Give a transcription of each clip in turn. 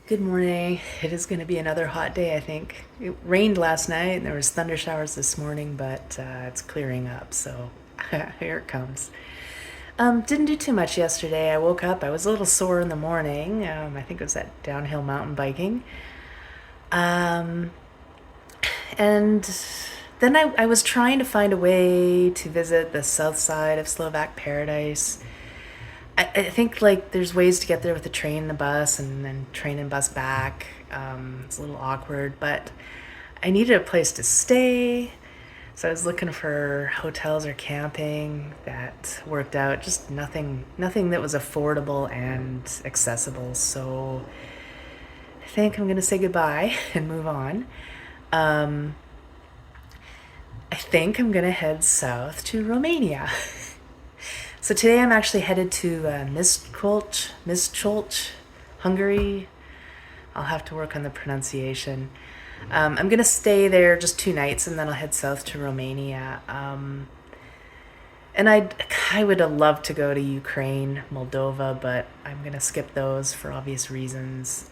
Good morning. It is going to be another hot day, I think. It rained last night and there was thunder showers this morning, but it's clearing up, so here it comes. Didn't do too much yesterday. I woke up, I was a little sore in the morning. I think it was that downhill mountain biking. Um, and then I was trying to find a way to visit the south side of Slovak Paradise. I think like there's ways to get there with the train and the bus and then train and bus back. It's a little awkward, but I needed a place to stay. So I was looking for hotels or camping that worked out. Just nothing that was affordable and accessible. So I think I'm gonna say goodbye and move on. Um, I think I'm gonna head south to Romania. So today I'm actually headed to Miskolc, Hungary. I'll have to work on the pronunciation. I'm gonna stay there just 2 nights and then I'll head south to Romania. And I would have loved to go to Ukraine, Moldova, but I'm gonna skip those for obvious reasons.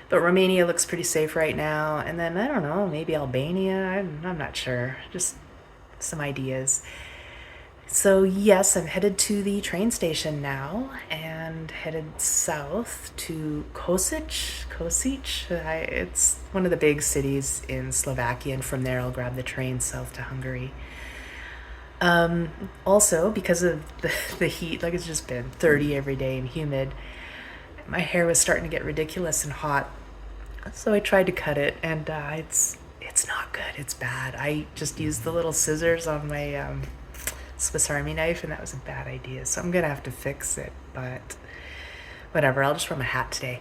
But Romania looks pretty safe right now. And then I don't know, maybe Albania. I'm not sure. Just some ideas. So yes, I'm headed to the train station now and headed south to Kosic. It's one of the big cities in Slovakia, and from there I'll grab the train south to Hungary. Also, because of the heat, like it's just been 30 every day and humid, my hair was starting to get ridiculous and hot. So I tried to cut it, and it's not good. It's bad. I just used the little scissors on my Swiss Army knife, and that was a bad idea. So I'm gonna have to fix it, but whatever. I'll just wear my hat today.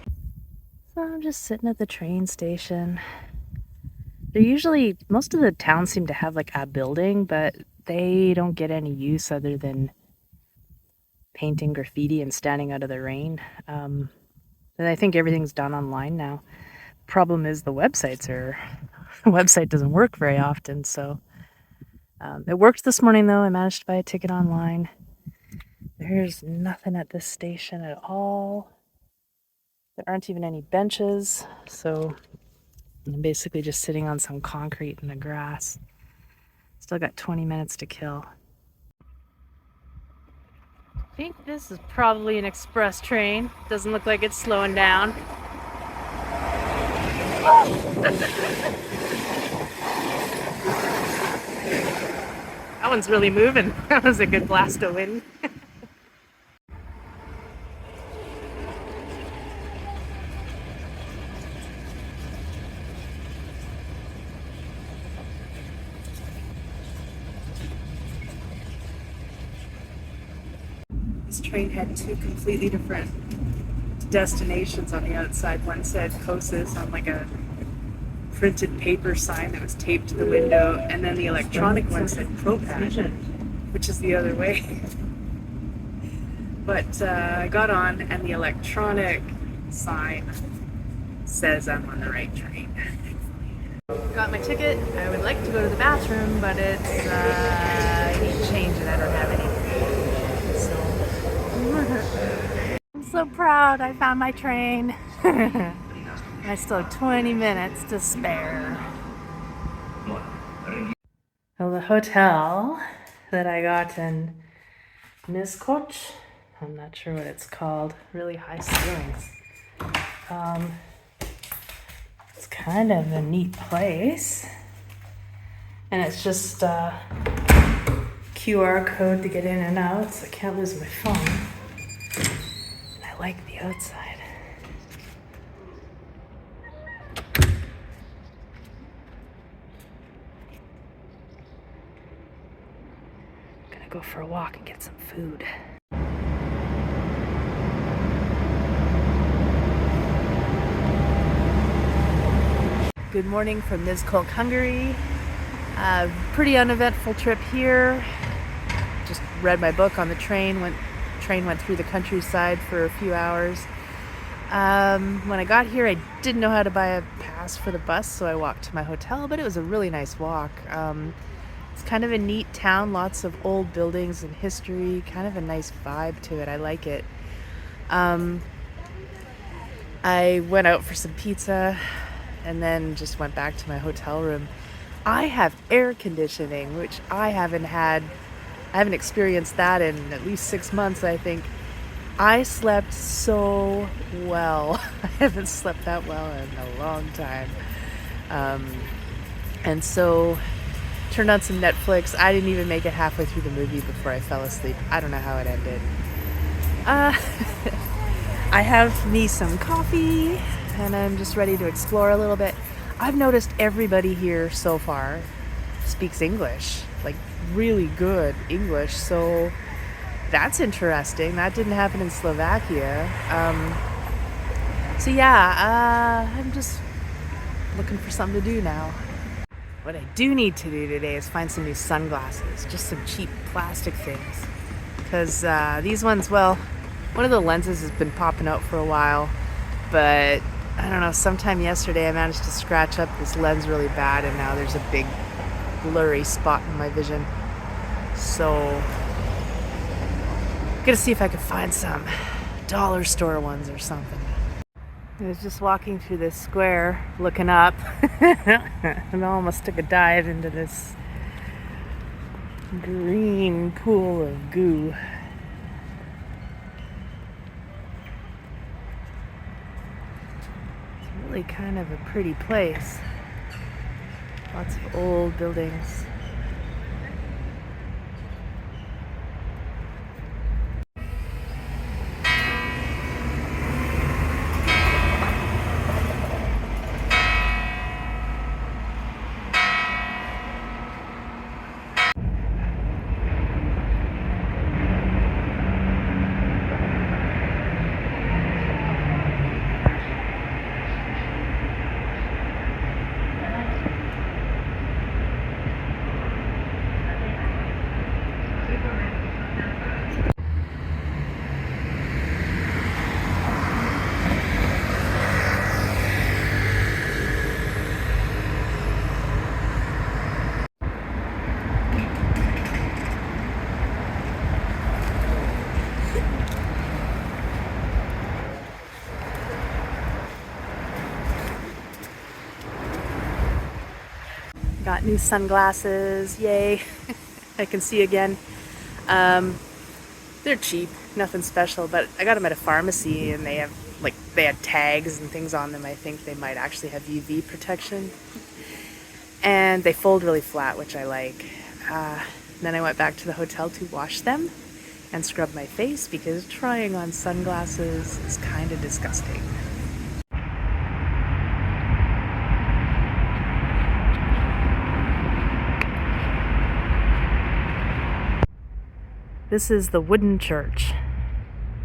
So I'm just sitting at the train station. Most of the towns seem to have like a building, but they don't get any use other than painting graffiti and standing out of the rain. And I think everything's done online now. Problem is the website doesn't work very often, so it worked this morning though. I managed to buy a ticket online. There's nothing at this station at all. There aren't even any benches, so I'm basically just sitting on some concrete in the grass. Still got 20 minutes to kill. I think this is probably an express train. Doesn't look like it's slowing down. That one's really moving. That was a good blast of wind. This train had two completely different destinations on the outside. One said Kosis on like a printed paper sign that was taped to the window, and then the electronic one said Propad, which is the other way. But I got on, and the electronic sign says I'm on the right train. Got my ticket. I would like to go to the bathroom, but I need to change it. I don't have any. So I'm so proud. I found my train. I still have 20 minutes to spare. Well, the hotel that I got in Miskolc, I'm not sure what it's called, really high ceilings. It's kind of a neat place. And it's just a QR code to get in and out, so I can't lose my phone. And I like the outside. Gonna go for a walk and get some food. Good morning from Miskolc, Hungary. Pretty uneventful trip here. Just read my book on the train. Train went through the countryside for a few hours. When I got here, I didn't know how to buy a pass for the bus, so I walked to my hotel, but it was a really nice walk. It's kind of a neat town, lots of old buildings and history, kind of a nice vibe to it. I like it. I went out for some pizza and then just went back to my hotel room. I have air conditioning, which I haven't experienced that in at least 6 months, I think. I slept so well. I haven't slept that well in a long time. Um, and so turned on some Netflix. I didn't even make it halfway through the movie before I fell asleep. I don't know how it ended. Uh, I have me some coffee and I'm just ready to explore a little bit. I've noticed everybody here so far speaks English, like really good English. So that's interesting. That didn't happen in Slovakia. So yeah, I'm just looking for something to do now. What I do need to do today is find some new sunglasses, just some cheap plastic things. Because these ones, well, one of the lenses has been popping out for a while, but I don't know, sometime yesterday I managed to scratch up this lens really bad and now there's a big blurry spot in my vision. So, I'm gonna see if I can find some dollar store ones or something. I was just walking through this square, looking up, and I almost took a dive into this green pool of goo. It's really kind of a pretty place. Lots of old buildings. Got new sunglasses, yay. I can see again. Um, they're cheap, nothing special, but I got them at a pharmacy and they had tags and things on them. I think they might actually have UV protection. And they fold really flat, which I like. Then I went back to the hotel to wash them and scrub my face because trying on sunglasses is kind of disgusting. This is the wooden church.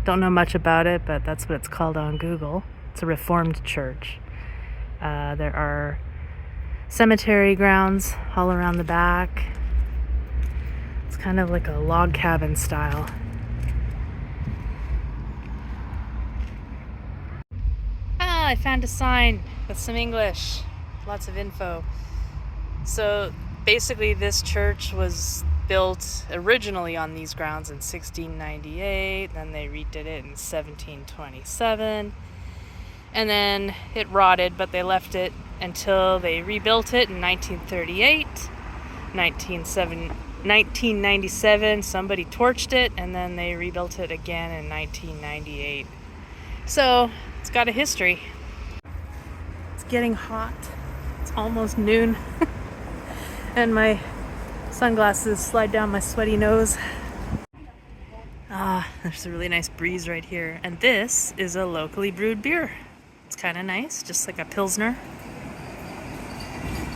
Don't know much about it, but that's what it's called on Google. It's a Reformed church. There are cemetery grounds all around the back. It's kind of like a log cabin style. Ah, I found a sign with some English, lots of info. So basically, this church was built originally on these grounds in 1698, then they redid it in 1727, and then it rotted, but they left it until they rebuilt it in 1938. 1997, somebody torched it, and then they rebuilt it again in 1998. So it's got a history. It's getting hot. It's almost noon. And my sunglasses slide down my sweaty nose. Ah, there's a really nice breeze right here. And this is a locally brewed beer. It's kind of nice, just like a Pilsner.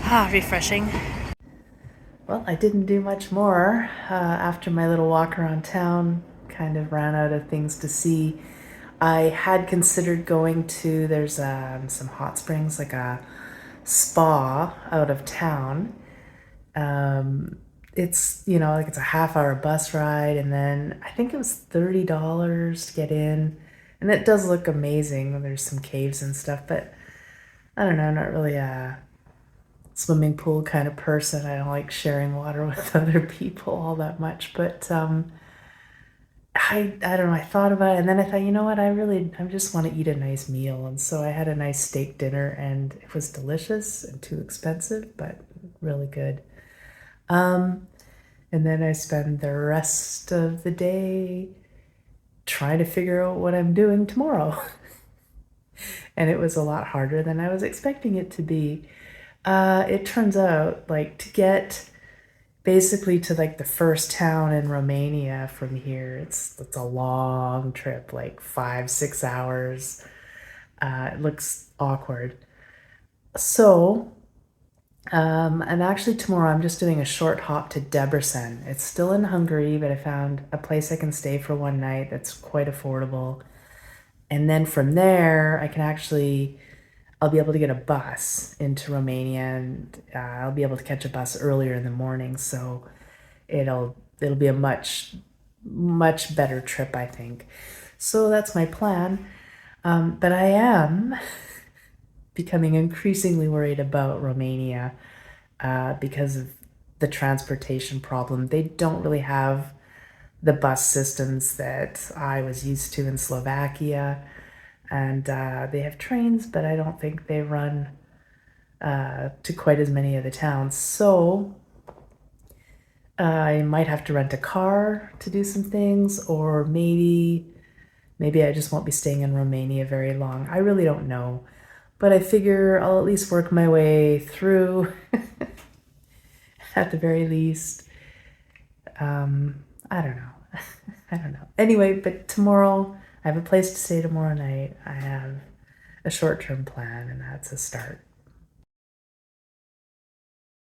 Ah, refreshing. Well, I didn't do much more after my little walk around town. Kind of ran out of things to see. I had considered going to, there's some hot springs, like a spa out of town. It's, like it's a half-hour bus ride, and then I think it was $30 to get in. And it does look amazing. There's some caves and stuff, but I don't know, I'm not really a swimming pool kind of person. I don't like sharing water with other people all that much, but I don't know, I thought about it and then I thought, you know what, I just want to eat a nice meal. And so I had a nice steak dinner and it was delicious and too expensive, but really good. Um, and then I spend the rest of the day trying to figure out what I'm doing tomorrow. And it was a lot harder than I was expecting it to be. It turns out, like, to get basically to like the first town in Romania from here, it's a long trip, like 5, 6 hours. It looks awkward. So, and actually tomorrow I'm just doing a short hop to Debrecen. It's still in Hungary, but I found a place I can stay for one night that's quite affordable. And then from there, I'll be able to get a bus into Romania, and I'll be able to catch a bus earlier in the morning. So it'll be a much better trip, I think. So that's my plan. But I am becoming increasingly worried about Romania because of the transportation problem. They don't really have the bus systems that I was used to in Slovakia. And they have trains, but I don't think they run to quite as many of the towns. So I might have to rent a car to do some things, or maybe I just won't be staying in Romania very long. I really don't know. But I figure I'll at least work my way through at the very least. I don't know. I don't know. Anyway, but tomorrow, I have a place to stay tomorrow night. I have a short term plan, and that's a start.